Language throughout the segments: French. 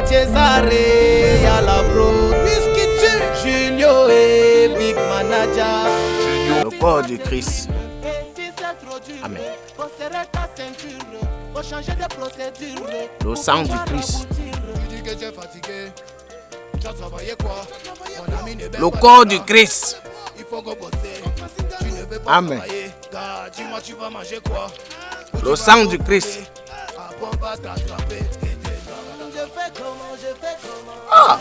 Cesare, y'a la bro, Julio et Big Manager. Le corps du Christ. Amen. Le sang du Christ. Le corps du Christ. Amen. Le sang du Christ. Ah!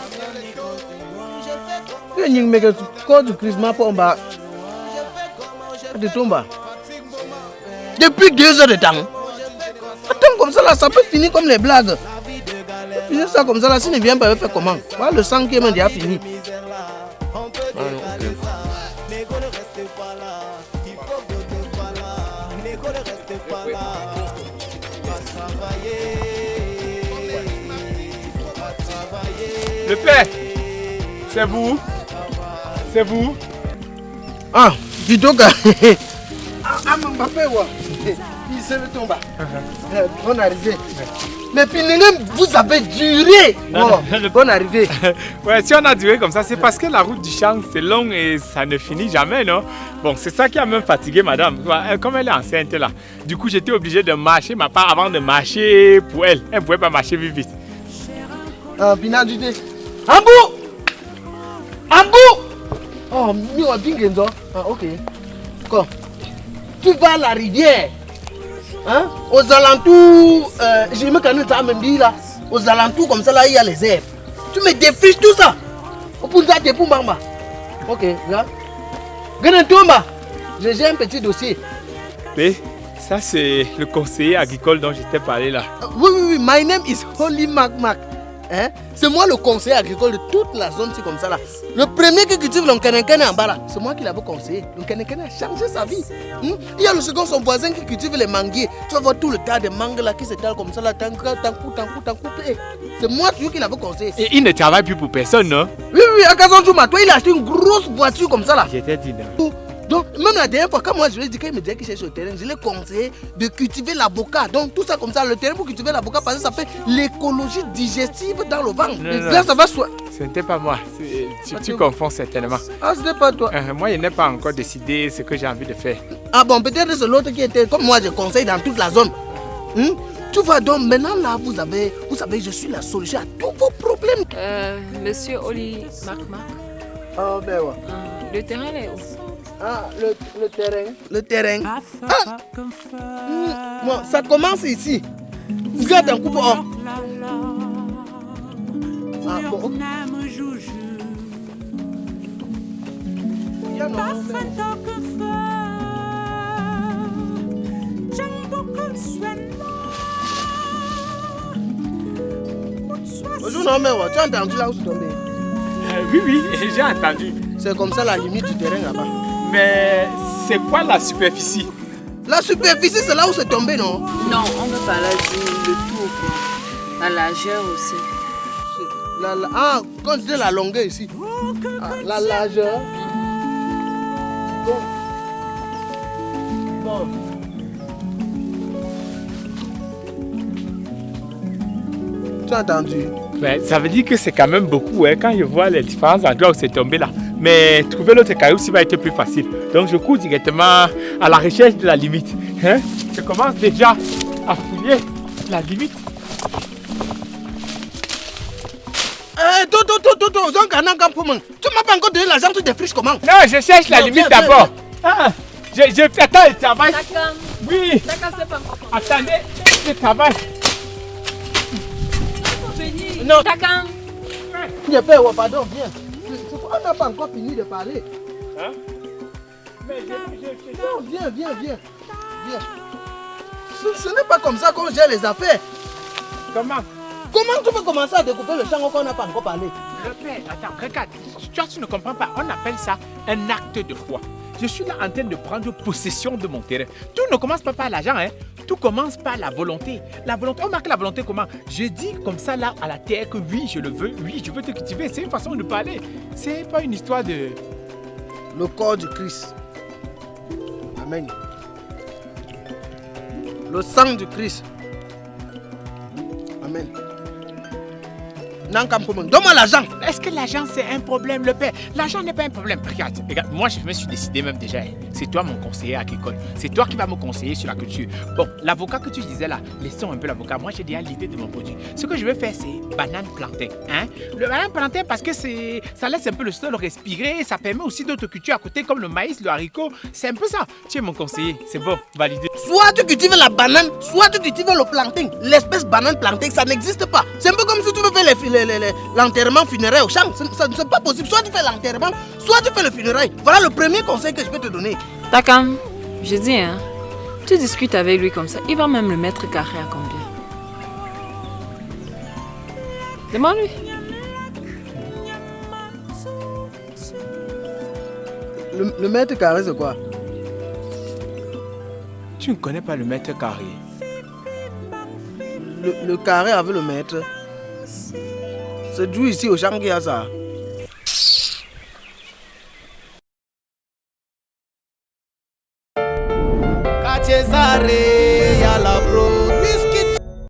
Le corps du Christ m'a pas de tomba. Depuis 2 heures de temps. Attends, comme ça là, ça peut finir comme les blagues. Finir ça comme ça là, si ne vient pas, faire comment? Voilà, le sang qui est déjà fini. Le père, c'est vous? C'est vous? Ah, dis donc. Ah, mon papa, il se le tombe. Bonne arrivée. Mais puis, vous avez duré. Bonne arrivée. Ouais, si on a duré comme ça, c'est parce que la route du champ, c'est long et ça ne finit jamais, non? Bon, c'est ça qui a même fatigué madame. Comme elle est enceinte là, du coup, j'étais obligé de marcher ma part avant de marcher pour elle. Elle ne pouvait pas marcher vite. Ah, Pina, du thé. Ambou! Ambou! Oh, mieux bingenzo. Ah, ok. Quoi? Tu vas à la rivière. Hein? Aux alentours, je me connais ça même dit là. Aux alentours comme ça là, il y a les herbes. Tu me défriches tout ça. Pour ça, tu es pour maman. Ok, regarde. Tomba. J'ai un petit dossier. Mais ça, c'est le conseiller agricole dont j'étais parlé là. Oui. My name is Holy Mac. Hein? C'est moi le conseiller agricole de toute la zone, c'est comme ça là. Le premier qui cultive l'onkenekene en bas là, c'est moi qui l'avais conseillé. L'onkenekene a changé sa vie. Il y a le second, son voisin qui cultive les manguiers. Tu vas voir tout le tas de mangues là qui s'étalent comme ça là. Tant coup. C'est moi toujours qui l'avais conseillé. Et il ne travaille plus pour personne, non? Oui, à Kazanchouma, toi il a acheté une grosse voiture comme ça là. J'étais dit non. Donc, même la dernière fois, quand moi je lui ai dit qu'il me disait qu'il cherche le terrain, je l'ai conseillé de cultiver l'avocat. Donc, tout ça comme ça, le terrain pour cultiver l'avocat, parce que ça fait l'écologie digestive dans le ventre. Et là, ça va soit. Ce n'était pas moi. Tu confonds certainement. Ah, ce n'est pas toi. Moi, je n'ai pas encore décidé ce que j'ai envie de faire. Ah bon, peut-être c'est l'autre qui était comme moi, je conseille dans toute la zone. Tu vois donc, maintenant là, vous savez, je suis la solution à tous vos problèmes. Monsieur Oli Mac. Ah, ben ouais. Le terrain est où? Ah, le terrain. Le terrain. Ah. Bon, ça commence ici. Regarde un coup pour or. Ah, bon, ok. Bonjour, non, mais tu as entendu là où c'est tombé? Oui, j'ai entendu. C'est comme ça la limite du terrain là-bas. Mais c'est quoi la superficie? La superficie, c'est là où c'est tombé, non? Non, on ne veut pas la dire le tour, quoi. La largeur aussi. Quand tu dis la longueur ici. Ah, la largeur. Bon. Tu as entendu? Mais ça veut dire que c'est quand même beaucoup quand je vois les différents endroits où c'est tombé là. Mais trouver l'autre caillou aussi va être plus facile. Donc je cours directement à la recherche de la limite. Je commence déjà à fouiller la limite. Tu m'as pas encore donné l'argent, tu défriches comment? Non, je cherche la limite d'abord. Attends, je travaille. D'accord. Oui. D'accord, c'est pas moi. Attendez, je travaille. Non. D'accord. Pardon, viens. On n'a pas encore fini de parler. Hein? Mais non, viens. Ce n'est pas comme ça qu'on gère les affaires. Comment tu peux commencer à découper le champ qu'on n'a pas encore parlé? Attends, regarde. Tu ne comprends pas. On appelle ça un acte de foi. Je suis là en train de prendre possession de mon terrain. Tout ne commence pas par l'argent, Tout commence par la volonté. La volonté, on marque la volonté comment? Je dis comme ça là à la terre que oui, je le veux, oui, je veux te cultiver. C'est une façon de parler. C'est pas une histoire de... Le corps du Christ. Amen. Le sang du Christ. Amen. Donne-moi l'argent. Est-ce que l'argent c'est un problème, le père? L'argent n'est pas un problème. Regarde, moi je me suis décidé même déjà. C'est toi mon conseiller agricole. C'est toi qui vas me conseiller sur la culture. Bon, l'avocat que tu disais là, laissons un peu l'avocat. Moi j'ai déjà l'idée de mon produit. Ce que je vais faire c'est banane plantain. Hein? Le banane plantain parce que ça laisse un peu le sol respirer. Ça permet aussi d'autres cultures à côté comme le maïs, le haricot. C'est un peu ça. Tu es mon conseiller. C'est bon, validé. Soit tu cultives la banane, soit tu cultives le plantain. L'espèce banane plantain, ça n'existe pas. C'est un peu comme si tu veux faire l'enterrement funéraire au champ. C'est pas possible. Soit tu fais l'enterrement, soit tu fais le funérail. Voilà le premier conseil que je peux te donner. Takam, je dis, hein, tu discutes avec lui comme ça, il va même le mettre carré à combien? Demande-lui. Le mètre carré, c'est quoi? Tu ne connais pas le mètre carré? Le carré avec le mètre. C'est d'où ici au champ qu'il y a ça? Cesare, y'a la bro.